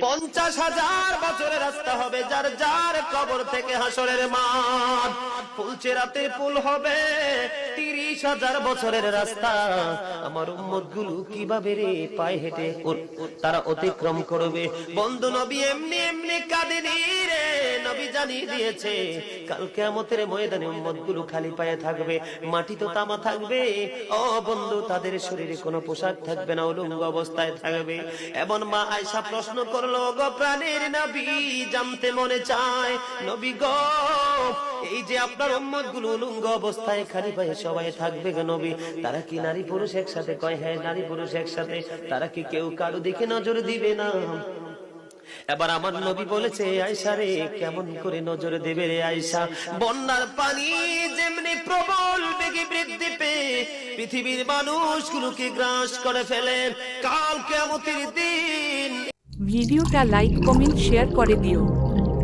50,000 বছরের রাস্তা হবে যার যার কবর থেকে হাসরের মাঠ। ফুলচেরাতের পুল হবে 30,000 বছরের রাস্তা। আমার উম্মত গুলো কিভাবে রে পায়ে হেঁটে তারা অতিক্রম করবে? বন্ধু নবী এমনি এমনি কাঁদেনি রে, নবী জানিয়ে দিয়েছে কাল কিয়ামতের ময়দানে উম্মত গুলো খালি পায়ে থাকবে, মাটি তো তামা থাকবে। ও বন্ধু, তাদের শরীরে কোনো পোশাক থাকবে না, উলঙ্গ অবস্থায় থাকবে। এমন মা আয়েশা প্রশ্ন করলো, গো প্রাণের নবী, জানতে মনে চায় নবী গো, এই যে আপনার উম্মত গুলো উলঙ্গ অবস্থায় খালি পায়ে সবাই থাকবে গো নবী, তারা কি নারী পুরুষ একসাথে? কয় হ্যাঁ, নারী পুরুষ একসাথে। তারা কি কেউ কারো দিকে নজর দিবে না? এবার আমার নবী বলেছে, আয়েশা রে, কেমন করে নজর দেবে রে আয়েশা? বন্যার পানি যেমনি প্রবল বেগে বৃদ্ধি পেয়ে পৃথিবীর মানুষগুলোকে গ্রাস করে ফেলে, কাল কিয়ামতের দিন। ভিডিওটা লাইক কমেন্ট শেয়ার করে দিও।